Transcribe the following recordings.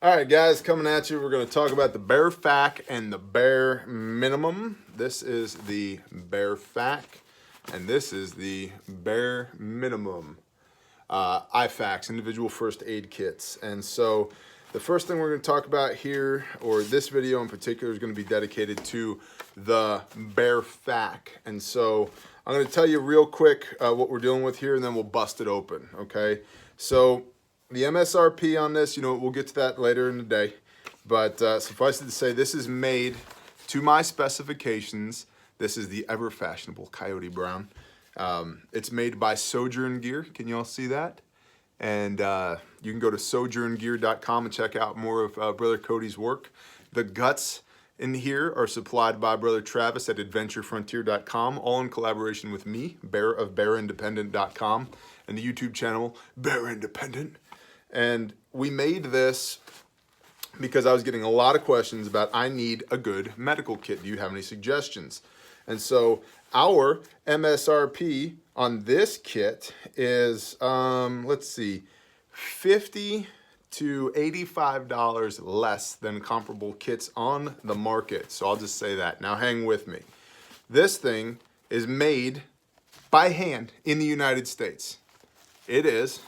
All right, guys, coming at you. We're going to talk about the BearFAK and the Bear Minimum. This is the BearFAK, and this is the Bear Minimum IFAKs, individual first aid kits. And so the first thing we're going to talk about here, or this video in particular, is going to be dedicated to the BearFAK. And so I'm going to tell you real quick what we're dealing with here, and then we'll bust it open, okay? So the MSRP on this, we'll get to that later in the day, but suffice it to say, this is made to my specifications. This is the ever fashionable Coyote Brown. It's made by Sojourn Gear. Can you all see that? And you can go to sojourngear.com and check out more of Brother Cody's work. The guts in here are supplied by Brother Travis at adventurefrontier.com, all in collaboration with me, Bear of BearIndependent.com, and the YouTube channel Bear Independent. And we made this because I was getting a lot of questions about, I need a good medical kit. Do you have any suggestions? And so our MSRP on this kit is, let's see, $50 to $85 less than comparable kits on the market. So I'll just say that. Now hang with me. This thing is made by hand in the United States. It is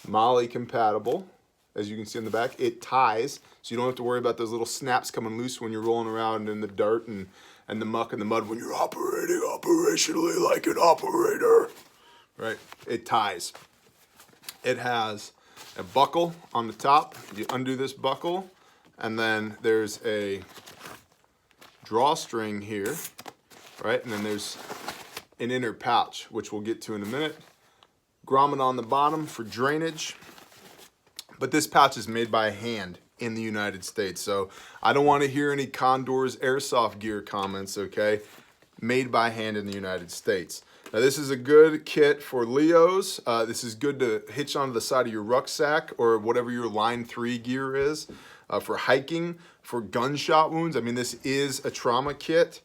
Molly compatible, as you can see in the back. It ties, so you don't have to worry about those little snaps coming loose when you're rolling around in the dirt and the muck and the mud when you're operating operationally like an operator, right? It ties. It has a buckle on the top. You undo this buckle, and then there's a drawstring here, right? And then there's an inner pouch, which we'll get to in a minute. Grommet on the bottom for drainage. But this pouch is made by hand in the United States. So I don't want to hear any Condor's Airsoft Gear comments, okay? Made by hand in the United States. Now this is a good kit for Leos. This is good to hitch onto the side of your rucksack or whatever your line 3 gear is. For hiking, for gunshot wounds. I mean, this is a trauma kit.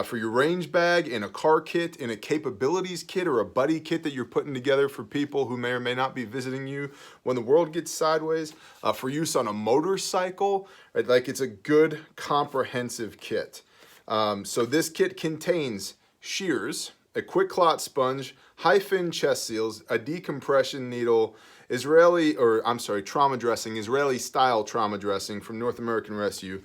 For your range bag, in a car kit, in a capabilities kit, or a buddy kit that you're putting together for people who may or may not be visiting you when the world gets sideways, for use on a motorcycle, right? Like, it's a good comprehensive kit. So this kit contains shears, a quick clot sponge, high-fin chest seals, a decompression needle, trauma dressing, Israeli-style trauma dressing from North American Rescue,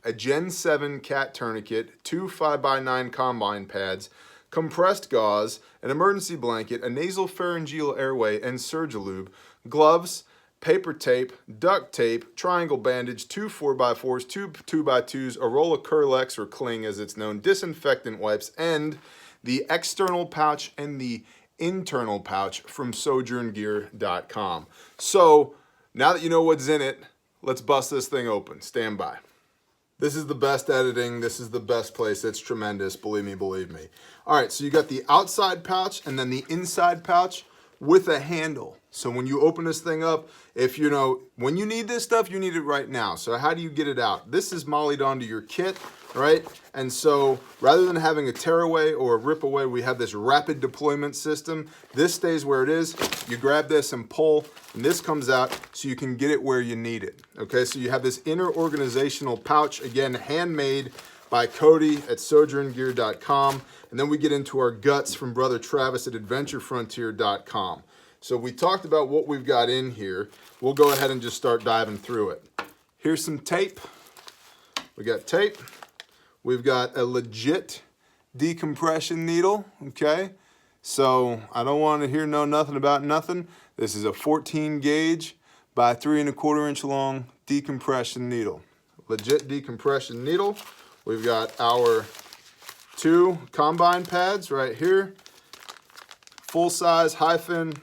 a Gen 7 cat tourniquet, 2 5x9 combine pads, compressed gauze, an emergency blanket, a nasal pharyngeal airway and Surgilube, gloves, paper tape, duct tape, triangle bandage, 2 4x4s, 2 2x2s, a roll of Curlex or Cling as it's known, disinfectant wipes, and the external pouch and the internal pouch from sojourngear.com. So now that you know what's in it, let's bust this thing open. Stand by. This is the best editing. This is the best place. It's tremendous. Believe me, believe me. All right, so you got the outside pouch and then the inside pouch with a handle. So when you open this thing up, when you need this stuff, you need it right now. So how do you get it out? This is mollied onto your kit, right? And so rather than having a tear away or a rip away, we have this rapid deployment system. This stays where it is. You grab this and pull, and this comes out so you can get it where you need it. Okay, so you have this inner organizational pouch, again, handmade by Cody at sojourngear.com. And then we get into our guts from Brother Travis at adventurefrontier.com. So we talked about what we've got in here. We'll go ahead and just start diving through it. Here's some tape. We got tape. We've got a legit decompression needle, okay? So I don't want to hear nothing about nothing. This is a 14 gauge by 3 1/4 inch long decompression needle. Legit decompression needle. We've got our 2 combine pads right here. Full-size high-fin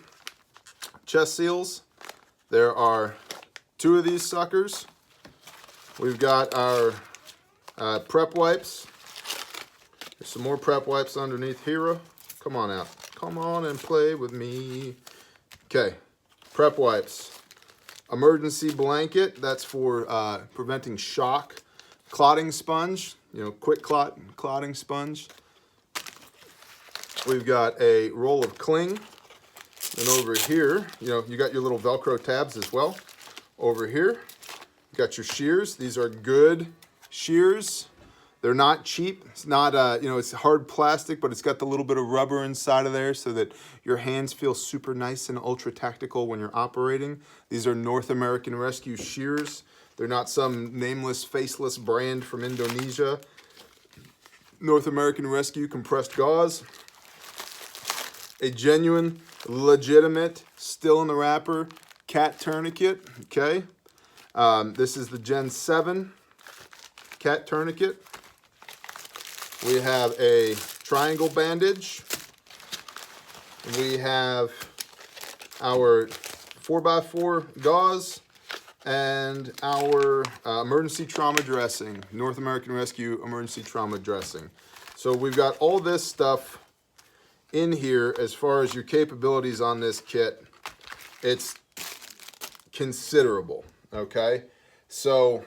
chest seals. There are 2 of these suckers. We've got our prep wipes. There's some more prep wipes underneath here. Come on out. Come on and play with me. Okay, prep wipes. Emergency blanket. That's for preventing shock. Clotting sponge. Quick clotting sponge. We've got a roll of Cling. And over here, you got your little Velcro tabs as well. Over here, Got your shears. These are good shears. They're not cheap. It's not, you know, it's hard plastic, but it's got the little bit of rubber inside of there so that your hands feel super nice and ultra tactical when you're operating. These are North American Rescue shears. They're not some nameless, faceless brand from Indonesia. North American Rescue compressed gauze. A genuine, legitimate, still in the wrapper, cat tourniquet, okay? This is the Gen 7 cat tourniquet. We have a triangle bandage. We have our 4x4 gauze and our emergency trauma dressing, North American Rescue emergency trauma dressing. So we've got all this stuff in here as far as your capabilities on this kit. It's considerable, okay? So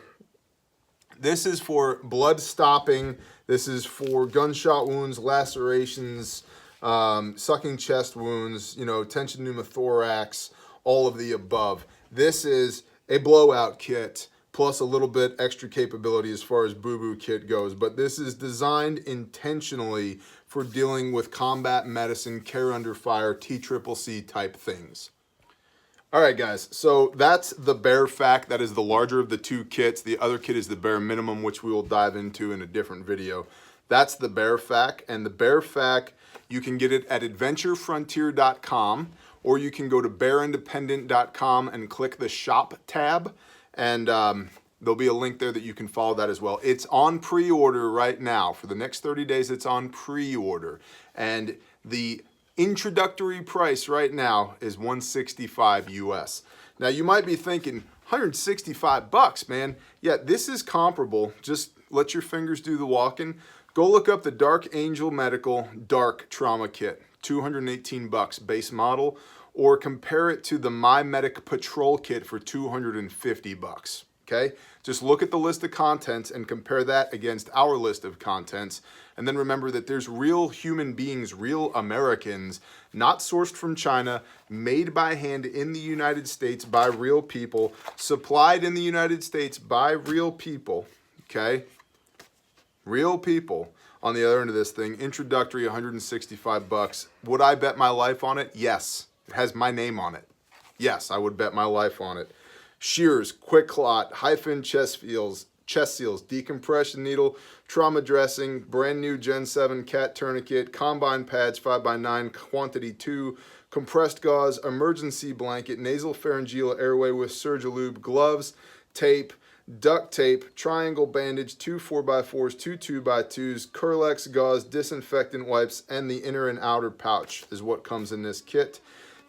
this is for blood stopping. This is for gunshot wounds, lacerations, sucking chest wounds, you know, tension pneumothorax, all of the above. This is a blowout kit plus a little bit extra capability as far as boo-boo kit goes. But this is designed intentionally for dealing with combat medicine, care under fire, TCCC type things. All right, guys, so that's the BearFAK. That is the larger of the two kits. The other kit is the bare minimum, which we will dive into in a different video. That's the BearFAK, and the BearFAK, you can get it at adventurefrontier.com, or you can go to bearindependent.com and click the shop tab, and there'll be a link there that you can follow that as well. It's on pre-order right now. For the next 30 days, it's on pre-order, and the introductory price right now is $165 US. Now you might be thinking, 165 bucks, man. Yeah, this is comparable. Just let your fingers do the walking. Go look up the Dark Angel Medical Dark Trauma Kit, 218 bucks base model, or compare it to the My Medic Patrol Kit for 250 bucks. Okay? Just look at the list of contents and compare that against our list of contents. And then remember that there's real human beings, real Americans, not sourced from China, made by hand in the United States by real people, supplied in the United States by real people, okay? Real people on the other end of this thing. Introductory, 165 bucks. Would I bet my life on it? Yes. It has my name on it. Yes, I would bet my life on it. Shears, quick clot, hyphen chest seals, decompression needle, trauma dressing, brand new Gen 7 cat tourniquet, combine pads 5x9, quantity 2, compressed gauze, emergency blanket, nasal pharyngeal airway with Surgilube, gloves, tape, duct tape, triangle bandage, 2 4x4s, 2 2x2s, Curlex gauze, disinfectant wipes, and the inner and outer pouch is what comes in this kit.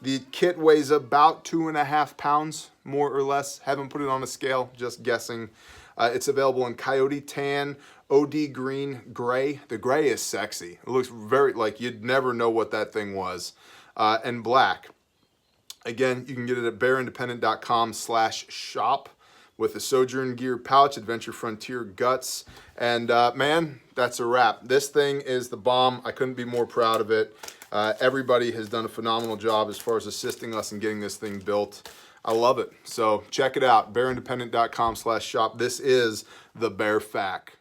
The kit weighs about 2.5 pounds, more or less. Haven't put it on a scale, just guessing. It's available in Coyote Tan, OD Green, Gray. The gray is sexy. It looks very, like you'd never know what that thing was. And black. Again, you can get it at bearindependent.com/shop with the Sojourn Gear pouch, Adventure Frontier guts. And man, that's a wrap. This thing is the bomb. I couldn't be more proud of it. Everybody has done a phenomenal job as far as assisting us in getting this thing built. I love it. So check it out, bearindependent.com/shop. This is the BearFAK.